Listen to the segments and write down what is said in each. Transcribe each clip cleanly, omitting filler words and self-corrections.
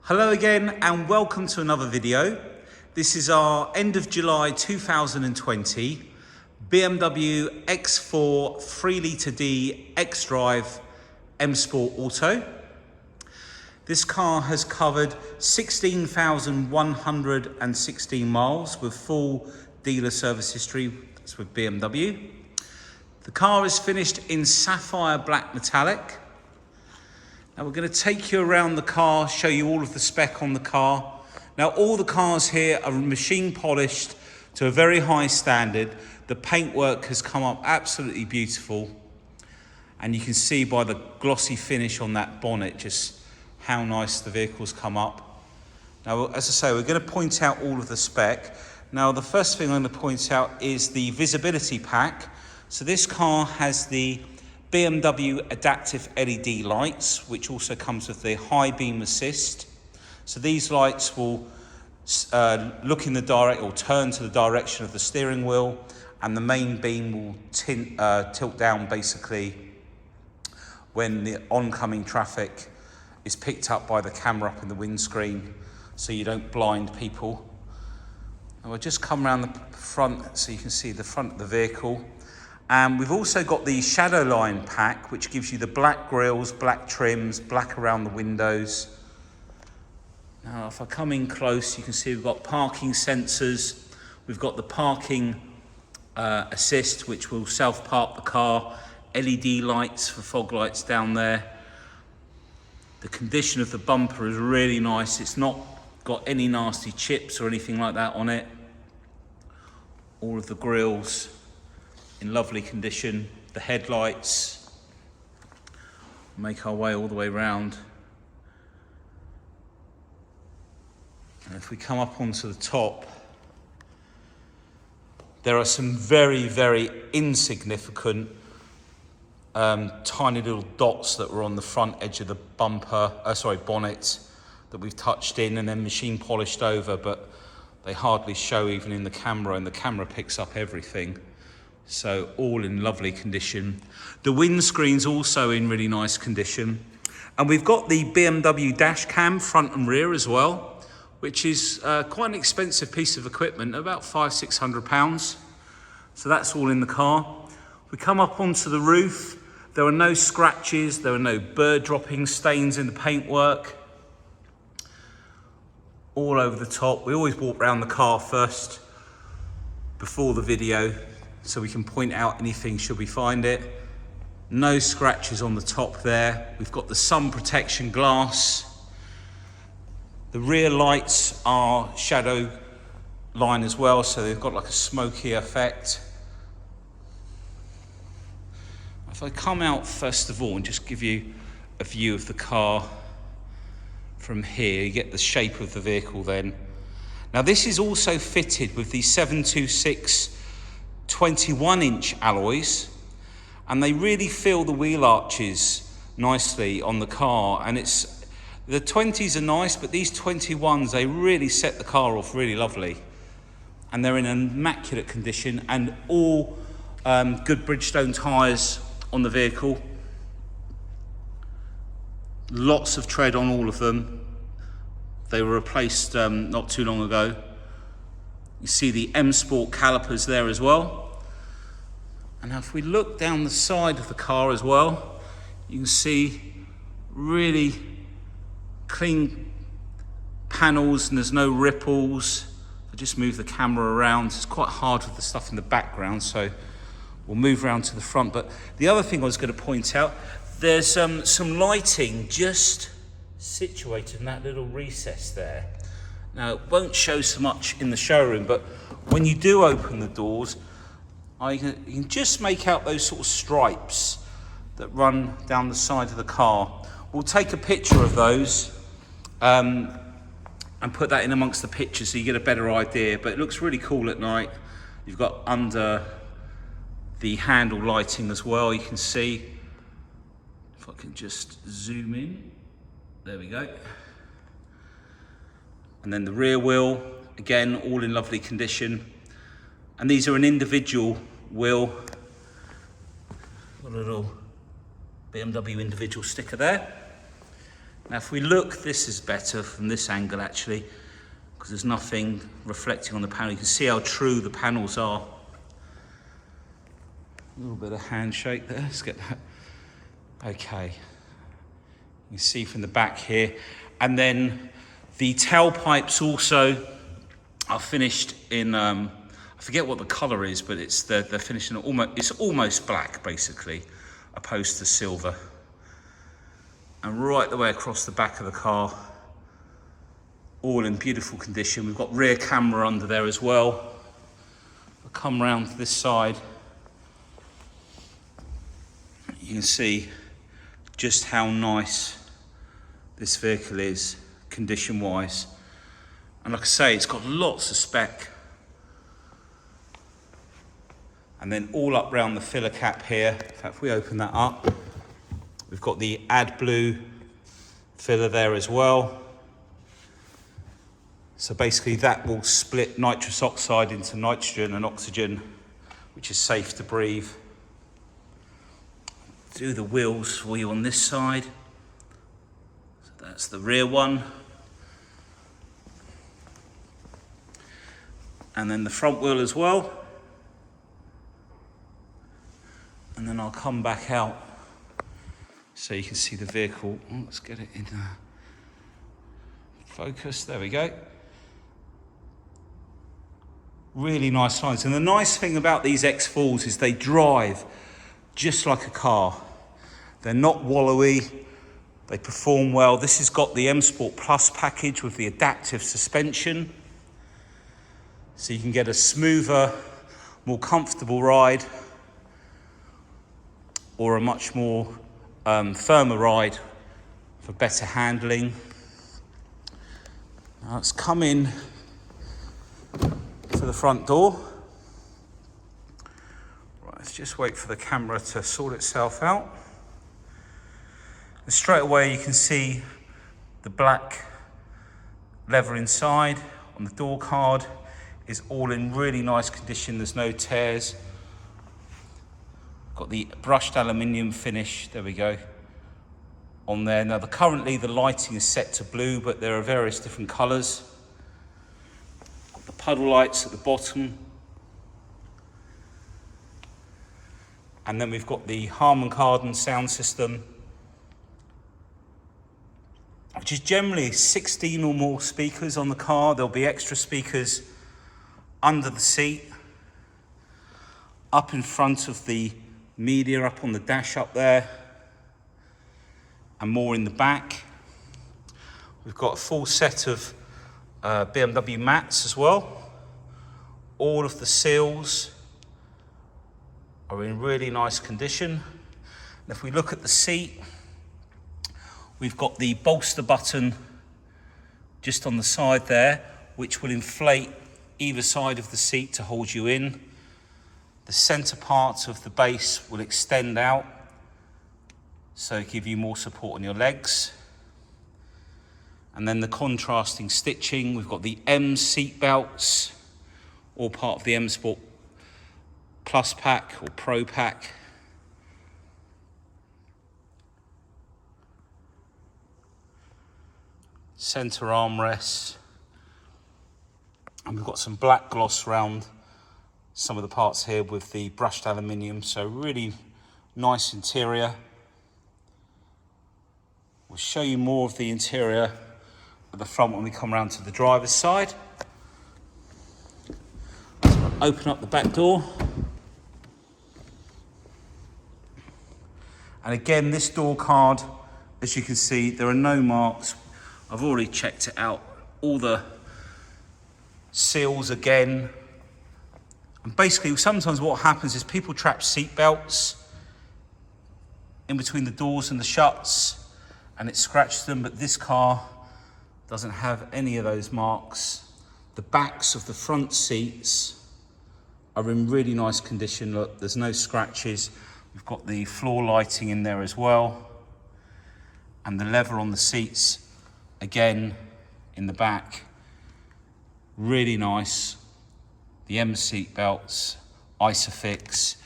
Hello again and welcome to another video. This is our end of July 2020 BMW X4 3.0d Xdrive M Sport Auto. This car has covered 16,116 miles with full dealer service history. That's with BMW. The car is finished in sapphire black metallic. Now we're going to take you around the car, show you all of the spec on the car. Now all the cars here are machine polished to a very high standard. The paintwork has come up absolutely beautiful. And you can see by the glossy finish on that bonnet just how nice the vehicle's come up. Now, as I say, we're going to point out all of the spec. Now, the first thing I'm going to point out is the visibility pack. So this car has the BMW adaptive LED lights, which also comes with the high beam assist. So these lights will look in the direct or turn to the direction of the steering wheel, and the main beam will tilt down basically when the oncoming traffic is picked up by the camera up in the windscreen, so you don't blind people. And we'll just come around the front so you can see the front of the vehicle. And we've also got the shadow line pack, which gives you the black grills, black trims, black around the windows. Now, if I come in close, you can see we've got parking sensors. We've got the parking assist, which will self-park the car. LED lights for fog lights down there. The condition of the bumper is really nice. It's not got any nasty chips or anything like that on it. All of the grills in lovely condition. The headlights, make our way all the way around. And if we come up onto the top, there are some very, very insignificant tiny little dots that were on the front edge of the bumper, bonnet, that we've touched in and then machine polished over, but they hardly show even in the camera, and the camera picks up everything. So all in lovely condition. The windscreen's also in really nice condition. And we've got the BMW dash cam front and rear as well, which is quite an expensive piece of equipment, about £500–600. So that's all in the car. We come up onto the roof. There are no scratches, there are no bird dropping stains in the paintwork. All over the top. We always walk around the car first before the video, so we can point out anything should we find it. No scratches on the top there. We've got the sun protection glass. The rear lights are shadow line as well, so they've got like a smoky effect. If I come out first of all and just give you a view of the car from here, you get the shape of the vehicle then. Now this is also fitted with the 726 21-inch alloys, and they really fill the wheel arches nicely on the car. And the 20s are nice, but these 21s, they really set the car off really lovely. And they're in immaculate condition, and all good Bridgestone tyres on the vehicle. Lots of tread on all of them. They were replaced not too long ago. You see the M Sport calipers there as well. And now if we look down the side of the car as well, you can see really clean panels and there's no ripples. I just move the camera around. It's quite hard with the stuff in the background, so we'll move around to the front. But the other thing I was going to point out, there's some lighting just situated in that little recess there. Now, it won't show so much in the showroom, but when you do open the doors, you can just make out those sort of stripes that run down the side of the car. We'll take a picture of those and put that in amongst the pictures so you get a better idea, but it looks really cool at night. You've got under the handle lighting as well, you can see. If I can just zoom in, there we go. And then the rear wheel, again, all in lovely condition. And these are an individual wheel. Got a little BMW individual sticker there. Now if we look, this is better from this angle actually, because there's nothing reflecting on the panel. You can see how true the panels are. A little bit of handshake there, let's get that. Okay, you can see from the back here. And then the tailpipes also are finished in, I forget what the colour is, but they're finished in it's almost black basically, opposed to silver. And right the way across the back of the car, all in beautiful condition. We've got rear camera under there as well. I'll come round to this side. You can see just how nice this vehicle is, condition-wise. And like I say, it's got lots of spec. And then all up round the filler cap here, in fact, if we open that up, we've got the AdBlue filler there as well. So basically that will split nitrous oxide into nitrogen and oxygen, which is safe to breathe. Do the wheels for you on this side. So that's the rear one. And then the front wheel as well. And then I'll come back out so you can see the vehicle. Oh, let's get it in focus, there we go. Really nice lines. And the nice thing about these X4s is they drive just like a car. They're not wallowy, they perform well. This has got the M Sport Plus package with the adaptive suspension. So you can get a smoother, more comfortable ride, or a much more firmer ride for better handling. Now let's come in to the front door. Right, let's just wait for the camera to sort itself out. And straight away you can see the black leather inside on the door card is all in really nice condition. There's no tears. Got the brushed aluminium finish, there we go, on there. Now currently the lighting is set to blue, but there are various different colours. Got the puddle lights at the bottom. And then we've got the Harman Kardon sound system, which is generally 16 or more speakers on the car. There'll be extra speakers under the seat, up in front of the media, up on the dash up there, and more in the back. We've got a full set of BMW mats as well. All of the seals are in really nice condition. And if we look at the seat, we've got the bolster button just on the side there, which will inflate either side of the seat to hold you in. The centre part of the base will extend out, so give you more support on your legs. And then the contrasting stitching, we've got the M seat belts, all part of the M Sport Plus pack or Pro pack. Centre armrests. And we've got some black gloss around some of the parts here with the brushed aluminium, so really nice interior. We'll show you more of the interior at the front when we come around to the driver's side. So open up the back door. And again, this door card, as you can see, there are no marks. I've already checked it out. All the seals again. And basically, sometimes what happens is people trap seat belts in between the doors and the shuts, and it scratches them, but this car doesn't have any of those marks. The backs of the front seats are in really nice condition. Look, there's no scratches. We've got the floor lighting in there as well. And the leather on the seats, again, in the back, really nice. The M seat belts, Isofix.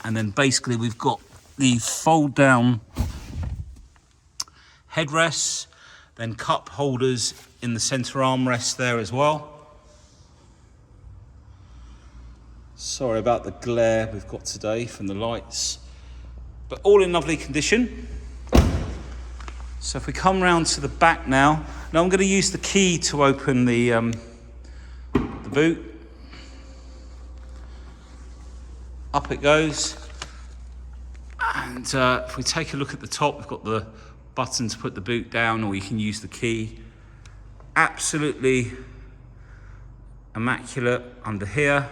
And then basically we've got the fold down headrests, then cup holders in the centre armrest there as well. Sorry about the glare we've got today from the lights, but all in lovely condition. So if we come round to the back now I'm going to use the key to open the boot. Up it goes. And if we take a look at the top, we've got the button to put the boot down, or you can use the key. Absolutely immaculate under here.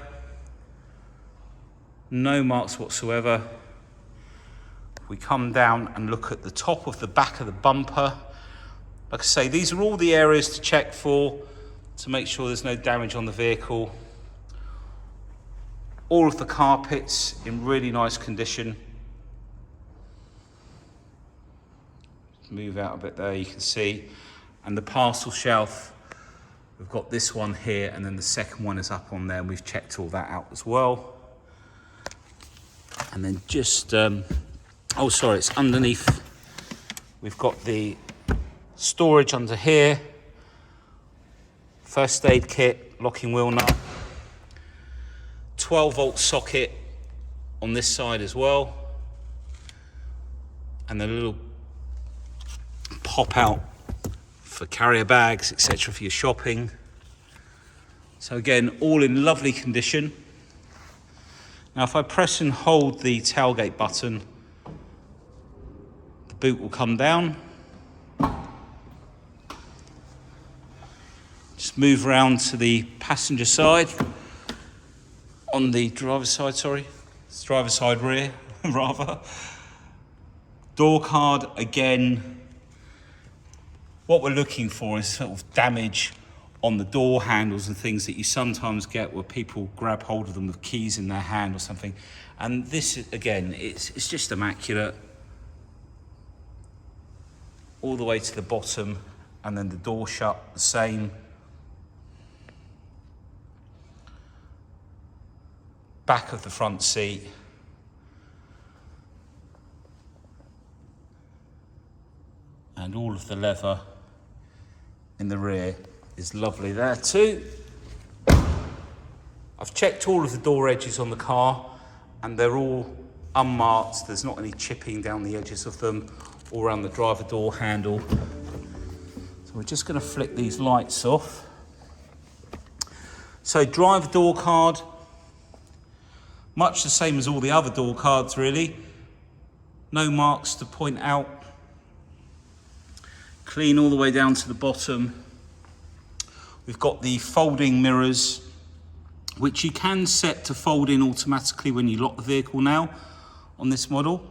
No marks whatsoever. We come down and look at the top of the back of the bumper. Like I say, these are all the areas to check for to make sure there's no damage on the vehicle. All of the carpets in really nice condition. Move out a bit there, you can see. And the parcel shelf, we've got this one here, and then the second one is up on there, and we've checked all that out as well. And then just, oh sorry, it's underneath. We've got the storage under here, first aid kit, locking wheel nut, 12-volt socket on this side as well, and a little pop out for carrier bags, etc., for your shopping. So again, all in lovely condition. Now if I press and hold the tailgate button, the boot will come down. Just move around to the passenger side, on the driver's side, sorry, it's driver's side rear, rather. Door card, again, what we're looking for is sort of damage on the door handles and things that you sometimes get where people grab hold of them with keys in their hand or something. And this, again, it's just immaculate. All the way to the bottom, and then the door shut, the same. Back of the front seat. And all of the leather in the rear is lovely there too. I've checked all of the door edges on the car and they're all unmarked. There's not any chipping down the edges of them or around the driver door handle. So we're just going to flick these lights off. So driver door card, much the same as all the other door cards really. No marks to point out. Clean all the way down to the bottom. We've got the folding mirrors, which you can set to fold in automatically when you lock the vehicle now on this model.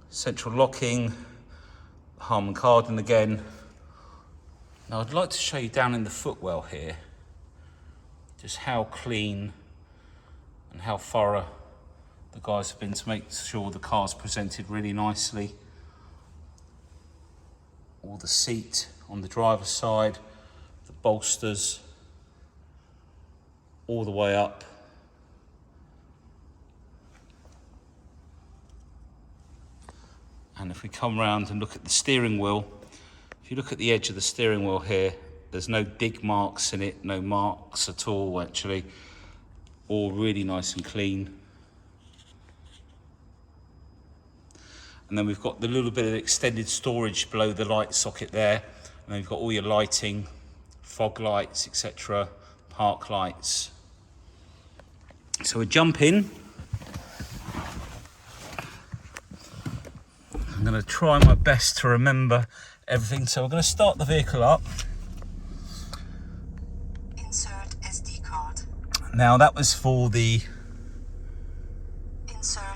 Central locking, Harman Kardon again. Now I'd like to show you down in the footwell here, just how clean and how thorough the guys have been to make sure the car's presented really nicely. All the seat on the driver's side, the bolsters, all the way up. And if we come round and look at the steering wheel, if you look at the edge of the steering wheel here, there's no dig marks in it, no marks at all actually, all really nice and clean. And then we've got the little bit of extended storage below the light socket there. And then we've got all your lighting, fog lights, etc., park lights. So we jump in. I'm going to try my best to remember everything. So we're going to start the vehicle up. Insert SD card. Now that was for the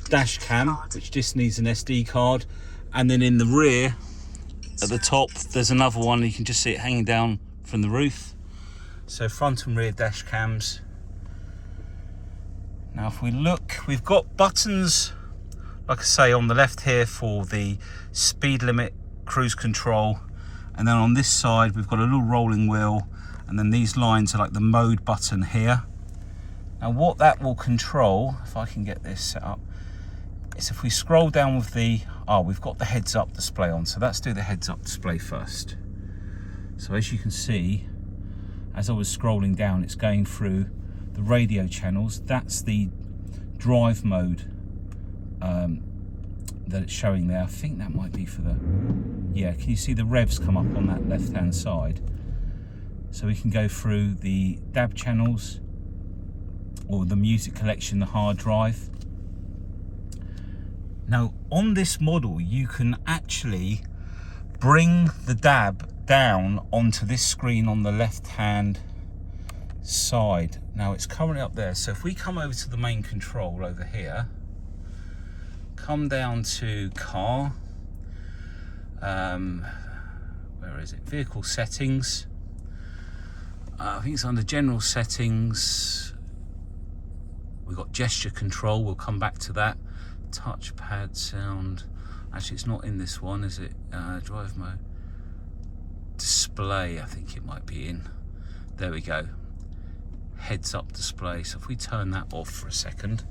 dash cam, which just needs an SD card, and then in the rear at the top there's another one. You can just see it hanging down from the roof. So front and rear dash cams. Now if we look, we've got buttons, like I say, on the left here for the speed limit, cruise control, and then on this side we've got a little rolling wheel, and then these lines are like the mode button here. Now what that will control, if I can get this set up, is if we scroll down with the, we've got the heads up display on, so let's do the heads up display first. So as you can see, as I was scrolling down, it's going through the radio channels. That's the drive mode that it's showing there. I think that might be for the, yeah, can you see the revs come up on that left hand side? So we can go through the DAB channels or the music collection, the hard drive. Now on this model you can actually bring the DAB down onto this screen on the left hand side. Now it's currently up there, so if we come over to the main control over here, come down to car, where is it, vehicle settings, I think it's under general settings. We've got gesture control, we'll come back to that. Touchpad sound, actually it's not in this one, is it? Drive mode, display, I think it might be in. There we go, heads up display. So if we turn that off for a second,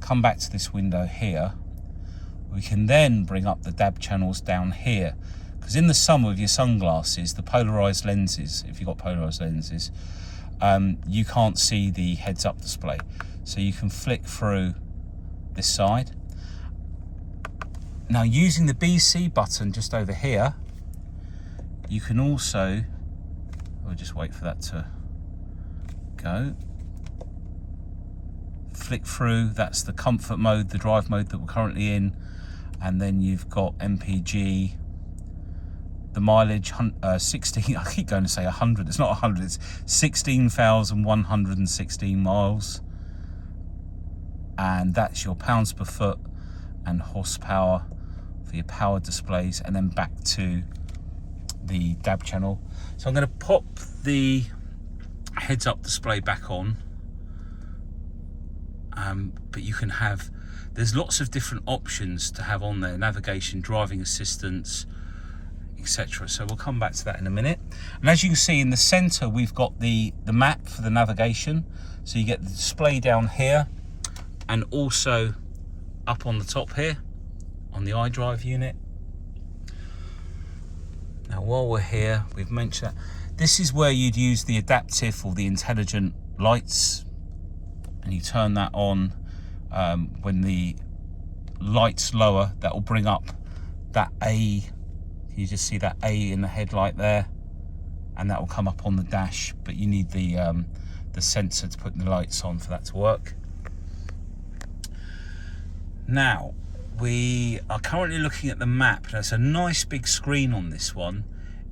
come back to this window here, we can then bring up the DAB channels down here, because in the summer with your sunglasses, the polarized lenses, if you've got polarized lenses, you can't see the heads up display, so you can flick through this side. Now using the BC button just over here, you can also, we'll just wait for that to go, flick through, that's the comfort mode, the drive mode that we're currently in, and then you've got MPG, the mileage, 16, I keep going to say 100, it's not 100, it's 16,116 miles, and that's your pounds per foot and horsepower for your power displays, and then back to the DAB channel. So I'm going to pop the heads up display back on, but you can have, there's lots of different options to have on there, navigation, driving assistance, etc. So we'll come back to that in a minute. And as you can see in the center, we've got the map for the navigation, so you get the display down here and also up on the top here on the iDrive unit. Now while we're here, we've mentioned that this is where you'd use the adaptive or the intelligent lights, and you turn that on when the light's lower, that will bring up that A. You just see that A in the headlight there, and that will come up on the dash, but you need the sensor to put the lights on for that to work. Now we are currently looking at the map. There's a nice big screen on this one.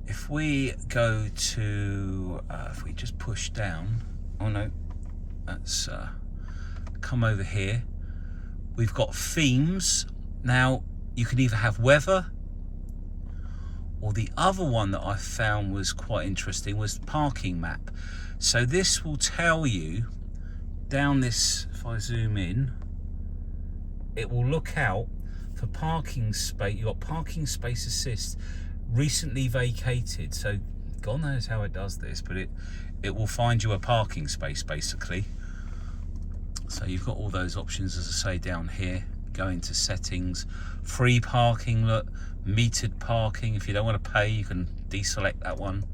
If we go to if we just push down, oh no, that's come over here, we've got themes. Now you can either have weather, or the other one that I found was quite interesting was parking map. So this will tell you down this, if I zoom in, it will look out for parking space. You've got parking space assist, recently vacated. So God knows how it does this, but it will find you a parking space basically. So you've got all those options, as I say, down here. Go into settings, free parking, look, metered parking. If you don't want to pay, you can deselect that one.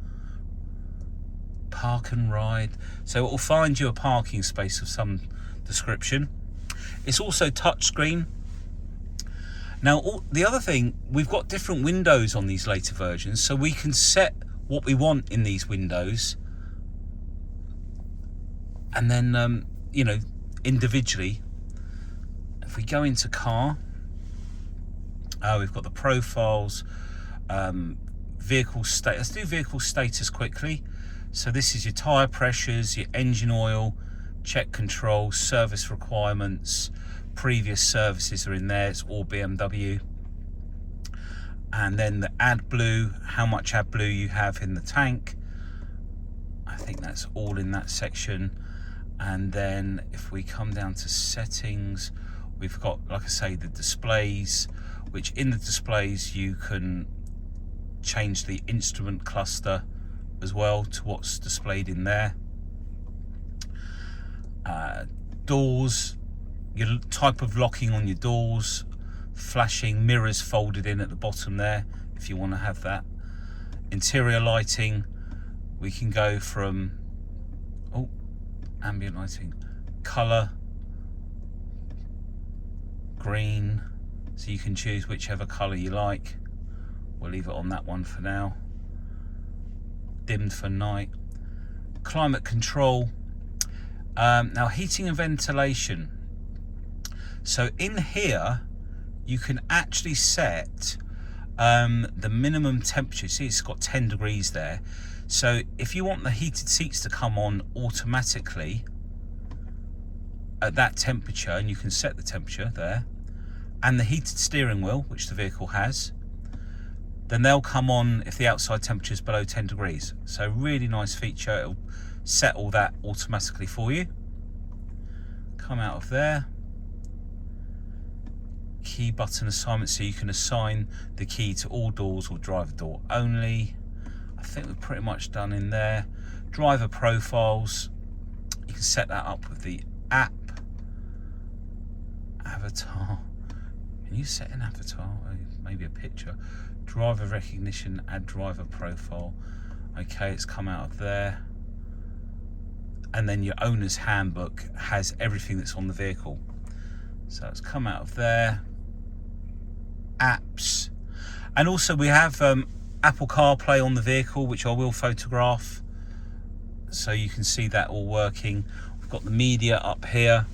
Park and ride. So it will find you a parking space of some description. It's also touchscreen. Now the other thing, we've got different windows on these later versions, so we can set what we want in these windows, and then you know, individually. If we go into car, we've got the profiles, vehicle status. Let's do vehicle status quickly. So this is your tyre pressures, your engine oil, check control, service requirements, previous services are in there, it's all BMW. And then the AdBlue, how much AdBlue you have in the tank. I think that's all in that section. And then if we come down to settings, we've got, like I say, the displays, which in the displays you can change the instrument cluster as well to what's displayed in there. Doors, your type of locking on your doors, flashing, mirrors folded in at the bottom there if you want to have that. Interior lighting, we can go from ambient lighting, colour, green, so you can choose whichever colour you like. We'll leave it on that one for now. Dimmed for night. Climate control. Now heating and ventilation. So in here you can actually set the minimum temperature. See, it's got 10 degrees there. So if you want the heated seats to come on automatically at that temperature, and you can set the temperature there, and the heated steering wheel, which the vehicle has, then they'll come on if the outside temperature is below 10 degrees. So really nice feature. It'll set all that automatically for you. Come out of there. Key button assignment, so you can assign the key to all doors or driver door only. I think we're pretty much done in there. Driver profiles, you can set that up with the app. Avatar, can you set an avatar? Maybe a picture. Driver recognition, add driver profile. Okay, it's come out of there. And then your owner's handbook has everything that's on the vehicle. So it's come out of there. Apps, and also we have Apple CarPlay on the vehicle, which I will photograph so you can see that all working. We've got the media up here,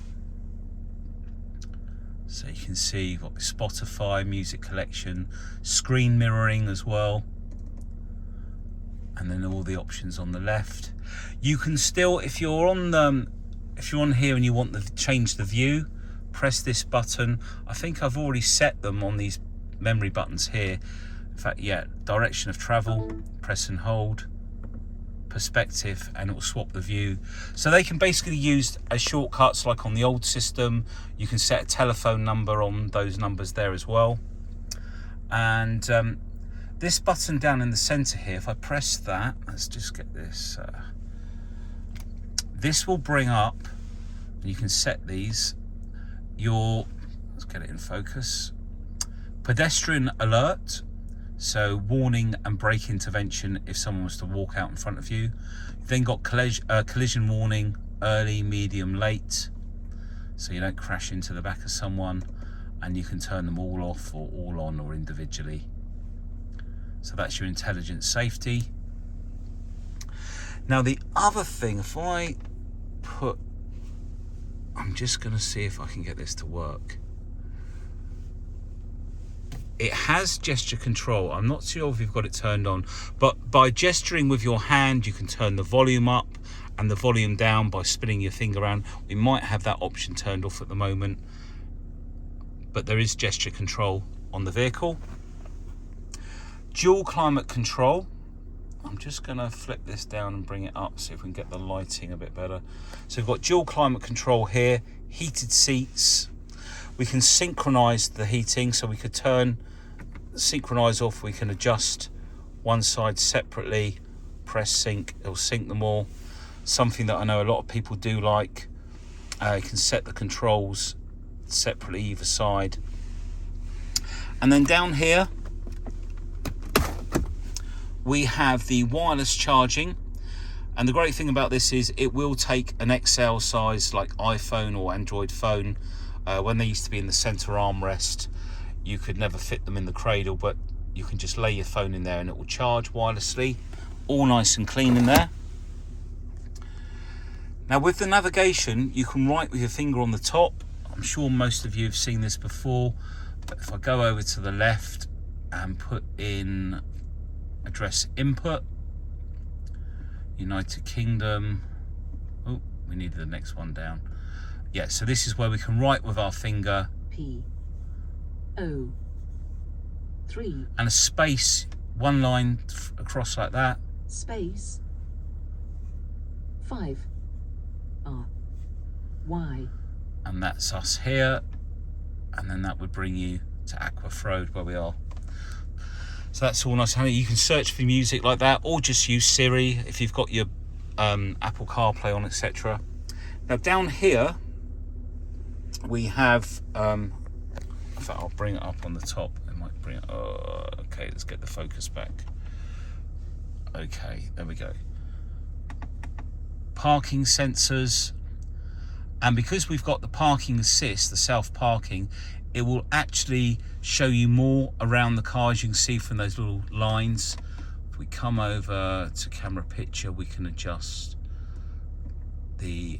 so you can see you've got the Spotify music collection, screen mirroring as well, and then all the options on the left. You can still, if you're on here and you want to change the view, press this button. I think I've already set them on these memory buttons here. In fact, yeah, direction of travel, press and hold, perspective, and it will swap the view. So they can basically use as shortcuts like on the old system. You can set a telephone number on those numbers there as well. And this button down in the center here, if I press that, let's just get this, this will bring up, and you can set these, let's get it in focus, pedestrian alert, so warning and brake intervention if someone was to walk out in front of you. You've then got collision warning, early, medium, late, so you don't crash into the back of someone, and you can turn them all off or all on or individually. So that's your intelligent safety. Now the other thing, if I put, I'm just going to see if I can get this to work. It has gesture control. I'm not sure if you've got it turned on, but by gesturing with your hand, you can turn the volume up and the volume down by spinning your finger around. We might have that option turned off at the moment, but there is gesture control on the vehicle. Dual climate control. I'm just going to flip this down and bring it up, see if we can get the lighting a bit better. So we've got dual climate control here, heated seats. We can synchronize the heating, so we could synchronize off, we can adjust one side separately, press sync, it'll sync them all. Something that I know a lot of people do like. You can set the controls separately either side. And then down here, we have the wireless charging, and the great thing about this is it will take an XL size like iPhone or Android phone. When they used to be in the center armrest, you could never fit them in the cradle, but you can just lay your phone in there and it will charge wirelessly. All nice and clean in there. Now with the navigation, you can write with your finger on the top. I'm sure most of you have seen this before, but if I go over to the left and put in address input, United Kingdom, oh, we need the next one down. Yeah, so this is where we can write with our finger P-O-3 and a space, one line across like that. Space 5-R-Y. And that's us here. And then that would bring you to Aquaff Road where we are. So that's all nice. You can search for music like that, or just use Siri if you've got your Apple CarPlay on, etc. Now down here, we have, in fact, I'll bring it up on the top. I might bring it, okay, let's get the focus back. Okay, there we go. Parking sensors. And because we've got the parking assist, the self-parking, it will actually show you more around the car, as you can see from those little lines. If we come over to camera picture, we can adjust the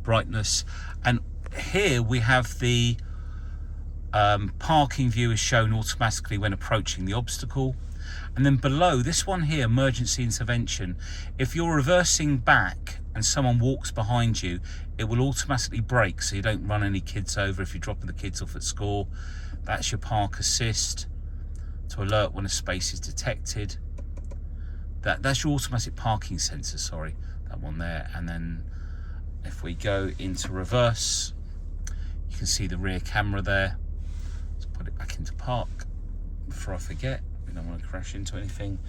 brightness. And here we have the parking view is shown automatically when approaching the obstacle. And then below, this one here, emergency intervention. If you're reversing back and someone walks behind you, it will automatically brake so you don't run any kids over if you're dropping the kids off at school. That's your park assist to alert when a space is detected. That's your automatic parking sensor, sorry, that one there. And then if we go into reverse, you can see the rear camera there. Let's put it back into park before I forget. We don't want to crash into anything.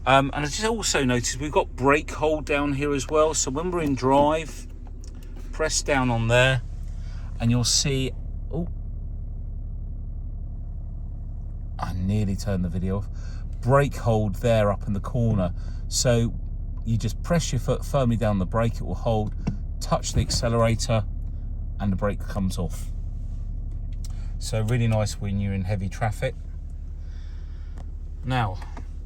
And I just also noticed we've got brake hold down here as well. So when we're in drive, press down on there and you'll see, oh, I nearly turned the video off. Brake hold there up in the corner. So you just press your foot firmly down the brake, it will hold, touch the accelerator and the brake comes off. So really nice when you're in heavy traffic. Now,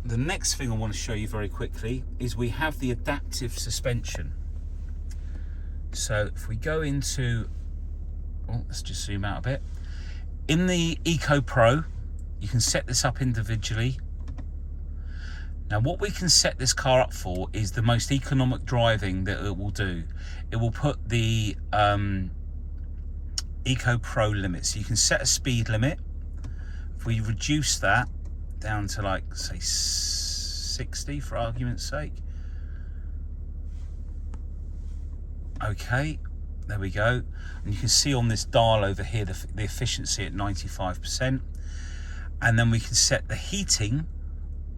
the next thing I want to show you very quickly is we have the adaptive suspension. So if we go into, let's just zoom out a bit. In the Eco Pro, you can set this up individually. Now what we can set this car up for is the most economic driving that it will do. It will put the Eco Pro limit. So you can set a speed limit. If we reduce that down to like, say, 60 for argument's sake. Okay, there we go. And you can see on this dial over here the efficiency at 95%. And then we can set the heating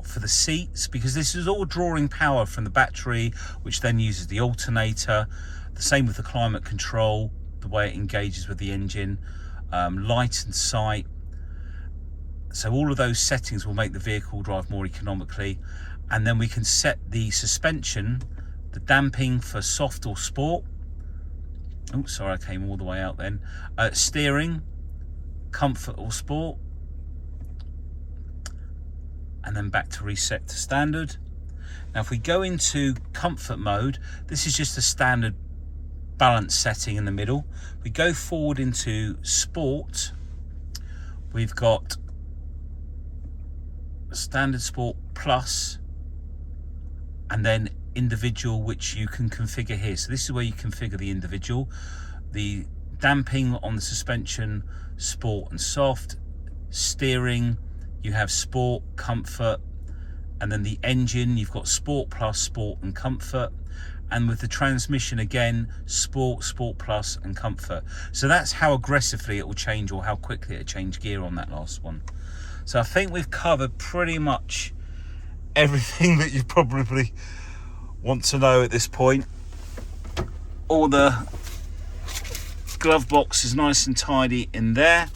for the seats, because this is all drawing power from the battery, which then uses the alternator. The same with the climate control, the way it engages with the engine, light and sight. So all of those settings will make the vehicle drive more economically. And then we can set the suspension, the damping for soft or sport. Oh, sorry, I came all the way out then. Steering, comfort or sport. And then back to reset to standard. Now if we go into comfort mode, this is just a standard balance setting in the middle. We go forward into sport. We've got standard, sport, plus, and then individual, which you can configure here. So this is where you configure the individual, the damping on the suspension, sport and soft. Steering, you have sport, comfort, and then the engine, you've got sport plus, sport and comfort. And with the transmission again, sport, sport plus and comfort. So that's how aggressively it will change, or how quickly it'll change gear on that last one. So I think we've covered pretty much everything that you probably want to know at this point. All the glove box is nice and tidy in there.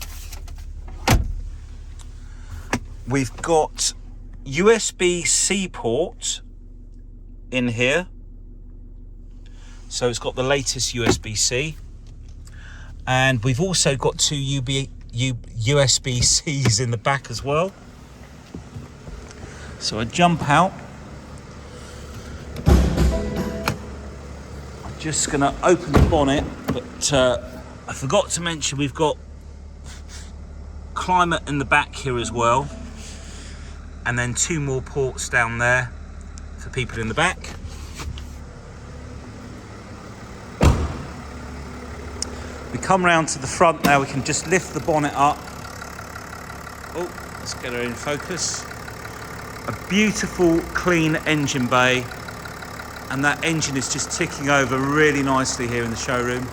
We've got USB-C port in here. So it's got the latest USB-C. And we've also got two USB-Cs in the back as well. So I jump out. I'm just going to open the bonnet, but I forgot to mention we've got climate in the back here as well. And then two more ports down there for people in the back. We come round to the front now, we can just lift the bonnet up. Oh, let's get her in focus. A beautiful, clean engine bay. And that engine is just ticking over really nicely here in the showroom.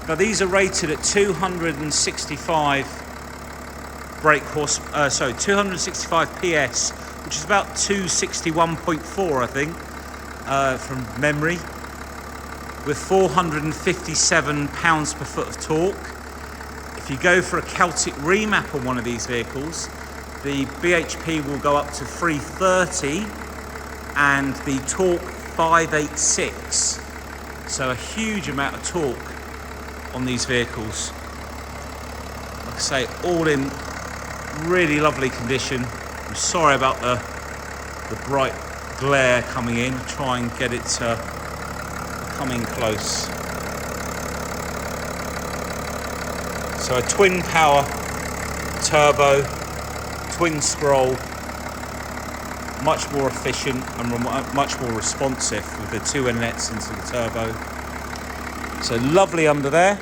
Now these are rated at 265 brake horse, 265 PS, which is about 261.4, I think, from memory. with 457 pounds per foot of torque. If you go for a Celtic remap on one of these vehicles, the BHP will go up to 330 and the torque 586. So a huge amount of torque on these vehicles. Like I say, all in really lovely condition. I'm sorry about the bright glare coming in. Try and get it to come in close. So a twin power turbo, twin scroll, much more efficient and much more responsive with the two inlets into the turbo. So lovely under there.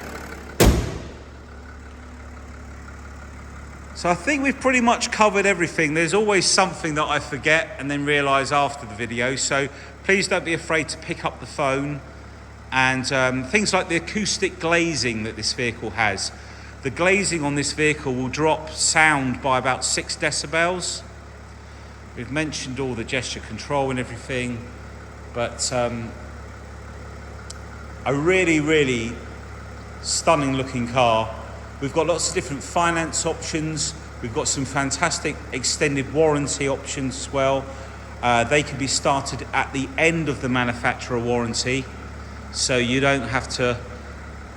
So I think we've pretty much covered everything. There's always something that I forget and then realise after the video. So please don't be afraid to pick up the phone. And things like the acoustic glazing that this vehicle has. The glazing on this vehicle will drop sound by about 6 decibels. We've mentioned all the gesture control and everything, but a really, really stunning looking car. We've got lots of different finance options. We've got some fantastic extended warranty options as well. They can be started at the end of the manufacturer warranty, so you don't have to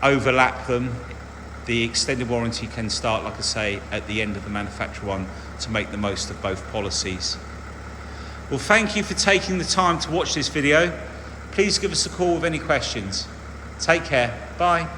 overlap them. The extended warranty can start, like I say, at the end of the manufacturer one to make the most of both policies. Well, thank you for taking the time to watch this video. Please give us a call with any questions. Take care. Bye.